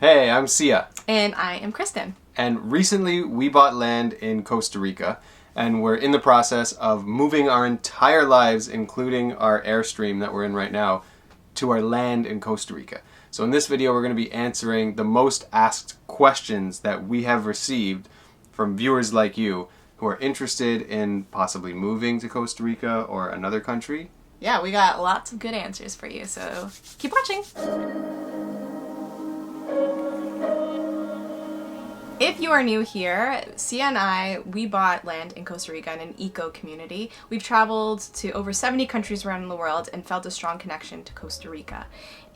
Hey, I'm Sia. And I am Kristen. And recently we bought land in Costa Rica, and we're in the process of moving our entire lives, including our Airstream that we're in right now, to our land in Costa Rica. So in this video we're going to be answering the most asked questions that we have received from viewers like you who are interested in possibly moving to Costa Rica or another country. Yeah, we got lots of good answers for you, so keep watching. If you are new here, Sia and I, we bought land in Costa Rica in an eco community. We've traveled to over 70 countries around the world and felt a strong connection to Costa Rica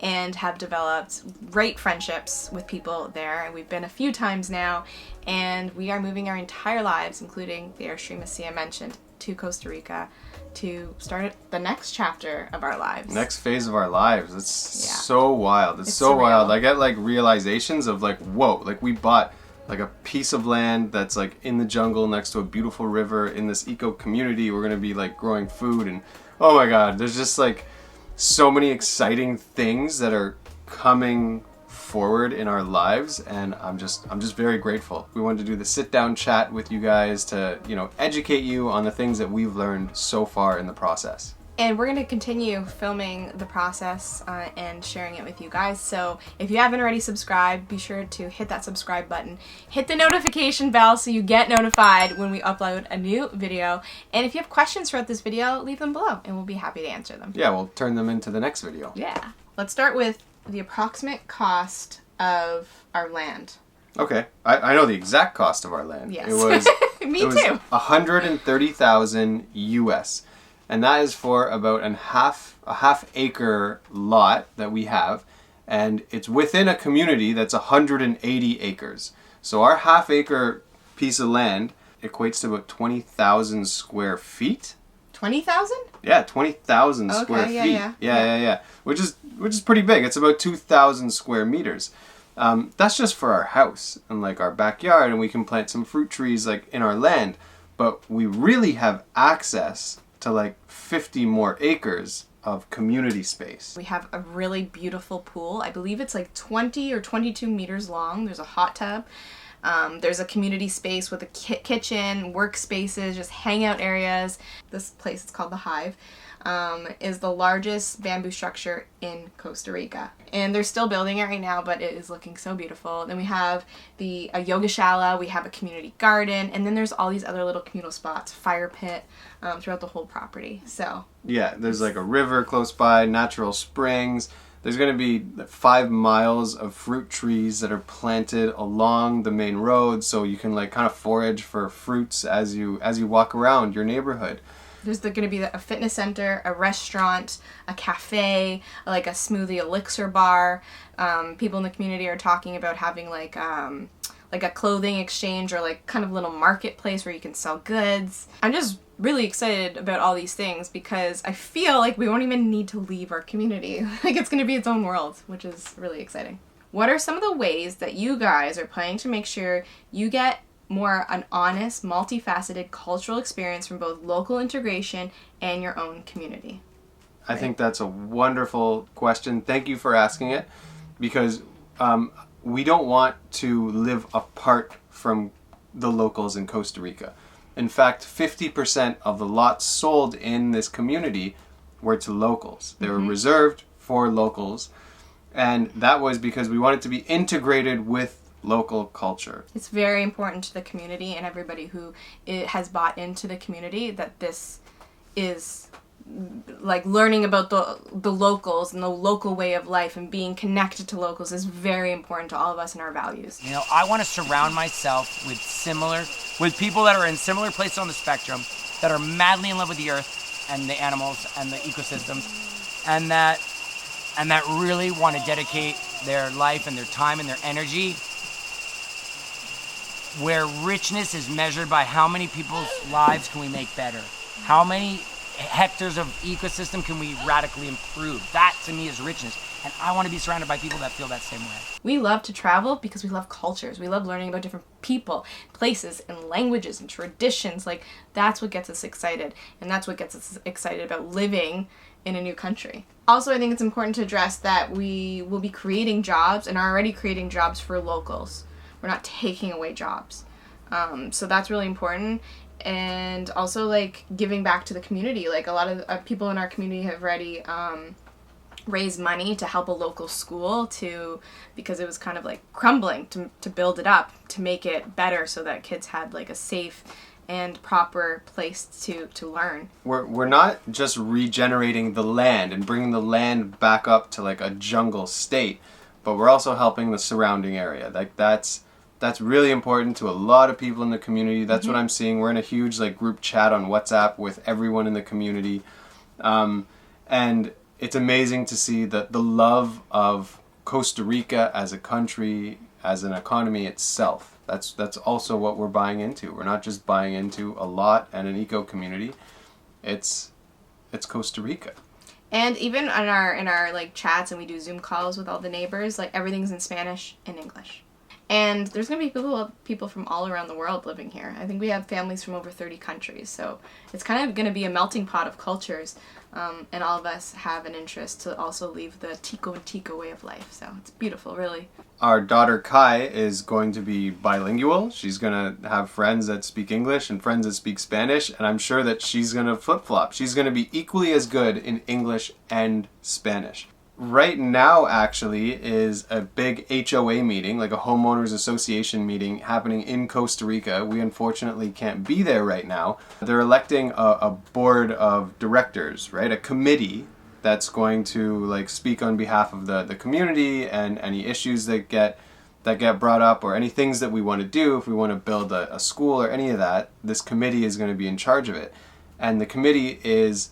and have developed great friendships with people there. And we've been a few times now, and we are moving our entire lives, including the Airstream, as Sia mentioned, to Costa Rica to start the next chapter of our lives. Next phase of our lives. It's so wild. It's so surreal. wild. I get like realizations of like, whoa, like we bought like a piece of land that's like in the jungle next to a beautiful river in this eco community. We're gonna be like growing food, and oh my god, there's just like so many exciting things that are coming forward in our lives, and I'm just very grateful. We wanted to do the sit down chat with you guys to, educate you on the things that we've learned so far in the process. And we're going to continue filming the process and sharing it with you guys. So if you haven't already subscribed, be sure to hit that subscribe button. Hit the notification bell so you get notified when we upload a new video. And if you have questions throughout this video, leave them below and we'll be happy to answer them. Yeah, we'll turn them into the next video. Yeah. Let's start with the approximate cost of our land. Okay, I know the exact cost of our land. Yes. It was Me it was too. $130,000 US. And that is for about a half acre lot that we have, and it's within a community that's 180 acres. So our half acre piece of land equates to about 20,000 square feet. 20,000? Yeah, 20,000 square feet. Yeah. Which is pretty big. It's about 2,000 square meters. That's just for our house and like our backyard, and we can plant some fruit trees like in our land. But we really have access to like 50 more acres of community space. We have a really beautiful pool. I believe it's like 20 or 22 meters long. There's a hot tub. There's a community space with a kitchen, workspaces, just hangout areas. This place, it's called the Hive, is the largest bamboo structure in Costa Rica. And they're still building it right now, but it is looking so beautiful. Then we have a yogashala, we have a community garden, and then there's all these other little communal spots, fire pit, throughout the whole property. So yeah, there's like a river close by, natural springs. There's going to be 5 miles of fruit trees that are planted along the main road, so you can like kind of forage for fruits as you walk around your neighborhood. There's going to be a fitness center, a restaurant, a cafe, like a smoothie elixir bar. People in the community are talking about having like a clothing exchange or like kind of little marketplace where you can sell goods. I'm just really excited about all these things because I feel like we won't even need to leave our community. Like it's going to be its own world, which is really exciting. What are some of the ways that you guys are planning to make sure you get an honest, multifaceted cultural experience from both local integration and your own community? I think that's a wonderful question. Thank you for asking it, because we don't want to live apart from the locals in Costa Rica. In fact, 50% of the lots sold in this community were to locals. They were reserved for locals, and that was because we wanted to be integrated with local culture. It's very important to the community and everybody who has bought into the community that this is like learning about the locals and the local way of life, and being connected to locals is very important to all of us and our values. I want to surround myself with people that are in similar places on the spectrum, that are madly in love with the earth and the animals and the ecosystems, and that really want to dedicate their life and their time and their energy where richness is measured by how many people's lives can we make better, how many hectares of ecosystem can we radically improve. That to me is richness, and I want to be surrounded by people that feel that same way. We love to travel because we love cultures. We love learning about different people, places, and languages and traditions. Like, that's what gets us excited, and that's what gets us excited about living in a new country. Also, I think it's important to address that we will be creating jobs and are already creating jobs for locals. We're not taking away jobs. So that's really important. And also, like, giving back to the community. Like, a lot of people in our community have already raised money to help a local school because it was kind of, like, crumbling, to build it up, to make it better so that kids had, like, a safe and proper place to learn. We're not just regenerating the land and bringing the land back up to, like, a jungle state, but we're also helping the surrounding area. Like, that's really important to a lot of people in the community. That's what I'm seeing. We're in a huge, like, group chat on WhatsApp with everyone in the community. And it's amazing to see the love of Costa Rica as a country, as an economy itself. That's also what we're buying into. We're not just buying into a lot and an eco community. It's Costa Rica. And even in our like chats, and we do Zoom calls with all the neighbors, like, everything's in Spanish and English. And there's going to be people from all around the world living here. I think we have families from over 30 countries. So it's kind of going to be a melting pot of cultures. And all of us have an interest to also leave the Tico and Tico way of life. So it's beautiful, really. Our daughter Kai is going to be bilingual. She's going to have friends that speak English and friends that speak Spanish. And I'm sure that she's going to flip-flop. She's going to be equally as good in English and Spanish. Right now, actually, is a big HOA meeting, like a homeowners association meeting, happening in Costa Rica. We unfortunately can't be there right now. They're electing a board of directors, right? A committee that's going to, like, speak on behalf of the community and any issues that get brought up, or any things that we want to do. If we want to build a school or any of that, this committee is going to be in charge of it. And the committee is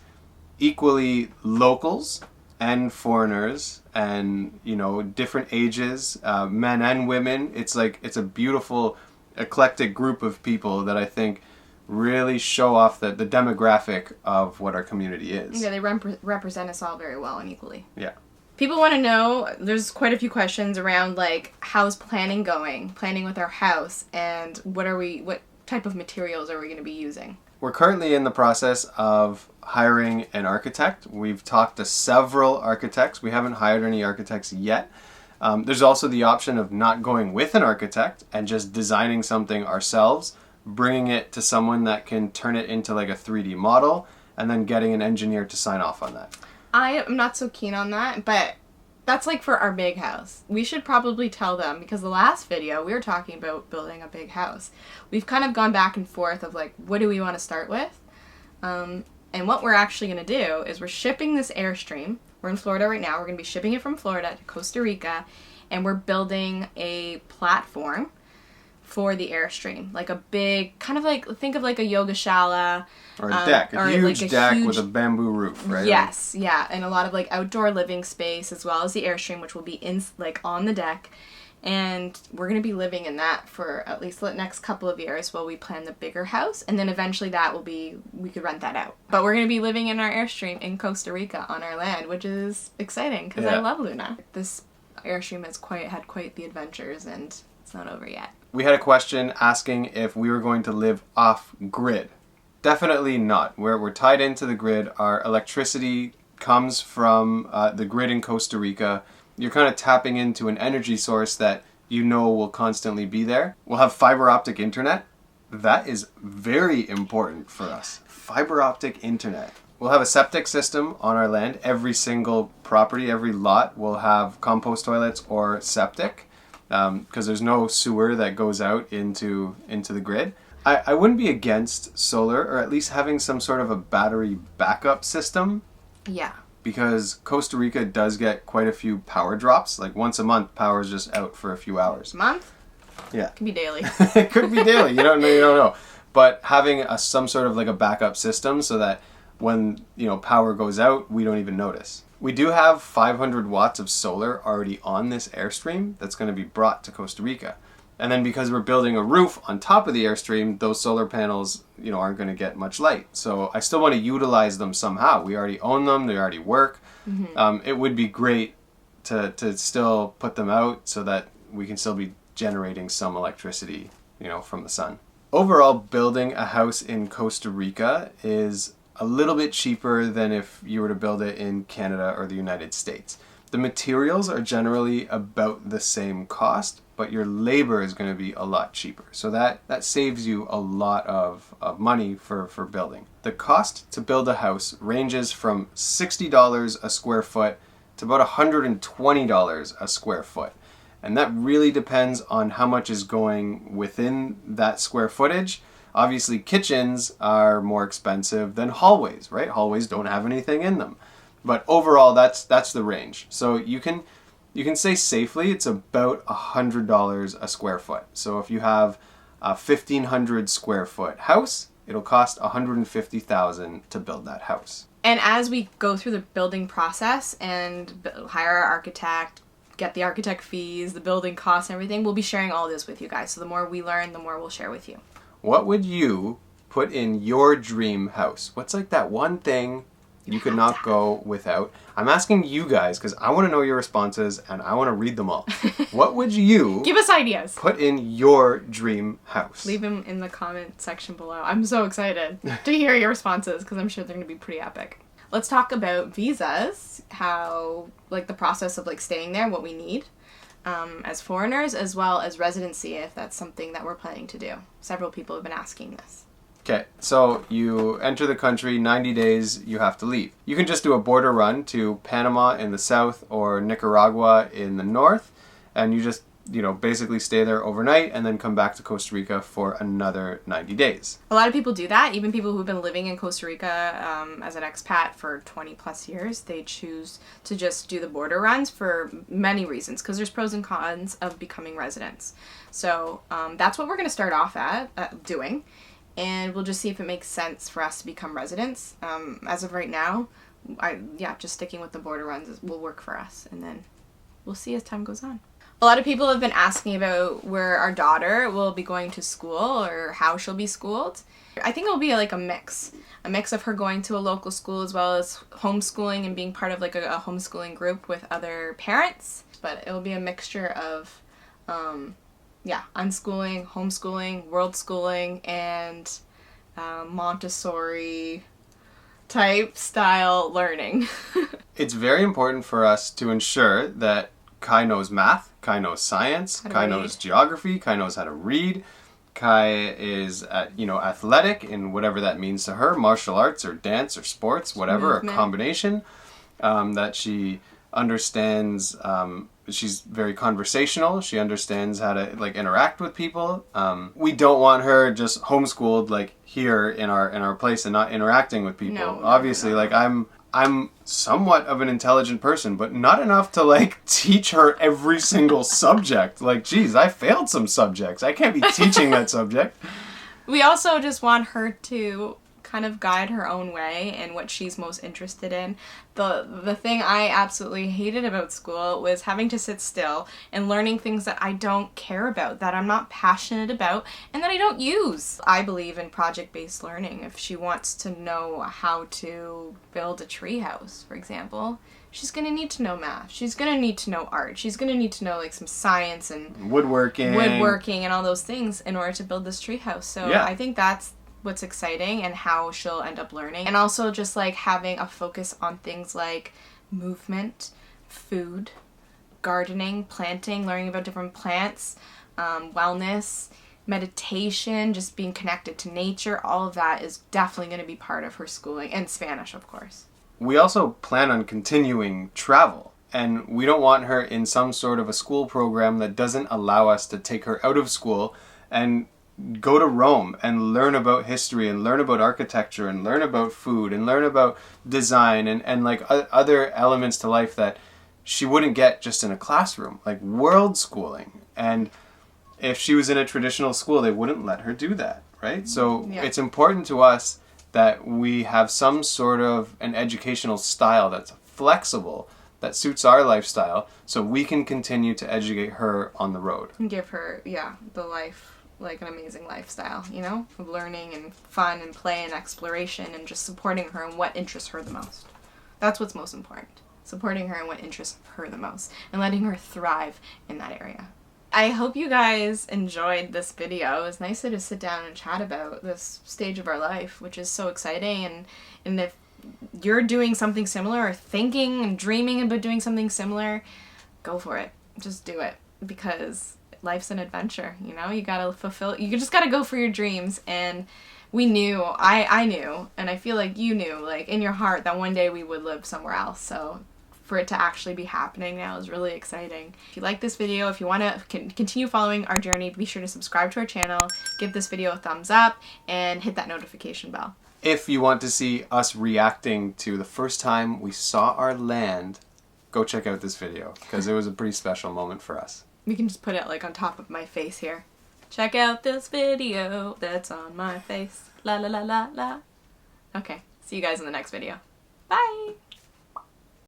equally locals and foreigners, and, you know, different ages, men and women. It's a beautiful, eclectic group of people that I think really show off the demographic of what our community is. Yeah, they represent us all very well and equally. Yeah. People want to know, there's quite a few questions around, like, how's planning going? Planning with our house, and what type of materials are we going to be using? We're currently in the process of hiring an architect. We've talked to several architects. We haven't hired any architects yet. There's also the option of not going with an architect and just designing something ourselves, bringing it to someone that can turn it into, like, a 3D model, and then getting an engineer to sign off on that. I am not so keen on that, but that's, like, for our big house. We should probably tell them, because the last video we were talking about building a big house. We've kind of gone back and forth of, like, what do we want to start with? And what we're actually going to do is we're shipping this Airstream. We're in Florida right now. We're going to be shipping it from Florida to Costa Rica, and we're building a platform for the Airstream. Like a big, kind of like, think of like a yogashala. Or a deck. A huge like deck with a bamboo roof, right? Yes, yeah. And a lot of, like, outdoor living space, as well as the Airstream, which will be on the deck. And we're going to be living in that for at least the next couple of years while we plan the bigger house. And then eventually we could rent that out. But we're going to be living in our Airstream in Costa Rica on our land, which is exciting because I love Luna. This Airstream has had quite the adventures, and it's not over yet. We had a question asking if we were going to live off-grid. Definitely not. We're tied into the grid. Our electricity comes from the grid in Costa Rica. You're kind of tapping into an energy source that you know will constantly be there. We'll have fiber optic internet. That is very important for us. Fiber optic internet. We'll have a septic system on our land. Every single property, every lot will have compost toilets or septic, because there's no sewer that goes out into the grid. I wouldn't be against solar, or at least having some sort of a battery backup system. Yeah. Because Costa Rica does get quite a few power drops. Like, once a month, power is just out for a few hours. Month? Yeah. It could be daily. It could be daily. You don't know. But having some sort of, like, a backup system so that when, power goes out, we don't even notice. We do have 500 watts of solar already on this Airstream that's going to be brought to Costa Rica. And then because we're building a roof on top of the Airstream, those solar panels, aren't going to get much light. So I still want to utilize them somehow. We already own them. They already work. Mm-hmm. It would be great to still put them out so that we can still be generating some electricity, from the sun. Overall, building a house in Costa Rica is a little bit cheaper than if you were to build it in Canada or the United States. The materials are generally about the same cost, but your labor is going to be a lot cheaper. So that saves you a lot of money for building. The cost to build a house ranges from $60 a square foot to about $120 a square foot. And that really depends on how much is going within that square footage. Obviously, kitchens are more expensive than hallways, right? Hallways don't have anything in them. But overall, that's the range. So you can say safely it's about $100 a square foot. So if you have a 1,500 square foot house, it'll cost $150,000 to build that house. And as we go through the building process and hire our architect, get the architect fees, the building costs, and everything, we'll be sharing all this with you guys. So the more we learn, the more we'll share with you. What would you put in your dream house? What's like that one thing you could not go without? I'm asking you guys because I want to know your responses and I want to read them all. What would you give us ideas? Put in your dream house? Leave them in the comment section below. I'm so excited to hear your responses because I'm sure they're going to be pretty epic. Let's talk about visas, how like the process of like staying there, what we need as foreigners, as well as residency, if that's something that we're planning to do. Several people have been asking this. Okay, so you enter the country, 90 days, you have to leave. You can just do a border run to Panama in the south or Nicaragua in the north, and you just, basically stay there overnight and then come back to Costa Rica for another 90 days. A lot of people do that. Even people who've been living in Costa Rica as an expat for 20 plus years, they choose to just do the border runs for many reasons, because there's pros and cons of becoming residents. So that's what we're going to start off doing. And we'll just see if it makes sense for us to become residents. As of right now, just sticking with the border runs will work for us. And then we'll see as time goes on. A lot of people have been asking about where our daughter will be going to school or how she'll be schooled. I think it'll be like a mix of her going to a local school as well as homeschooling and being part of like a homeschooling group with other parents. But it'll be a mixture of unschooling, homeschooling, world schooling, and Montessori type style learning. It's very important for us to ensure that Kai knows math, Kai knows science, Kai knows geography, Kai knows how to read. Kai is athletic in whatever that means to her, martial arts or dance or sports, whatever, a combination. That she understands. She's very conversational. She understands how to interact with people. We don't want her just homeschooled here in our place and not interacting with people. No, obviously, no. I'm somewhat of an intelligent person, but not enough to teach her every single subject. Geez, I failed some subjects. I can't be teaching that subject. We also just want her to kind of guide her own way and what she's most interested in. The thing I absolutely hated about school was having to sit still and learning things that I don't care about, that I'm not passionate about, and that I don't use. I believe in project-based learning. If she wants to know how to build a treehouse, for example, she's going to need to know math. She's going to need to know art. She's going to need to know some science and woodworking and all those things in order to build this treehouse. So yeah. I think that's what's exciting and how she'll end up learning. And also just having a focus on things like movement, food, gardening, planting, learning about different plants, wellness, meditation, just being connected to nature. All of that is definitely going to be part of her schooling, and Spanish, of course. We also plan on continuing travel, and we don't want her in some sort of a school program that doesn't allow us to take her out of school and go to Rome and learn about history and learn about architecture and learn about food and learn about design and other elements to life that she wouldn't get just in a classroom, world schooling. And if she was in a traditional school, they wouldn't let her do that, right? So It's important to us that we have some sort of an educational style that's flexible, that suits our lifestyle, so we can continue to educate her on the road. And give her, the life, an amazing lifestyle, of learning and fun and play and exploration and just supporting her in what interests her the most. That's what's most important. Supporting her in what interests her the most and letting her thrive in that area. I hope you guys enjoyed this video. It was nice to just sit down and chat about this stage of our life, which is so exciting. And if you're doing something similar or thinking and dreaming about doing something similar, go for it. Just do it, because life's an adventure, you know? You just gotta go for your dreams. And we knew, I knew, and I feel like you knew, like in your heart, that one day we would live somewhere else. So for it to actually be happening now is really exciting. If you like this video, if you want to continue following our journey, be sure to subscribe to our channel, give this video a thumbs up, and hit that notification bell. If you want to see us reacting to the first time we saw our land, go check out this video, because it was a pretty special moment for us. We can just put it like on top of my face here. Check out this video that's on my face. La la la la la. Okay, see you guys in the next video. Bye!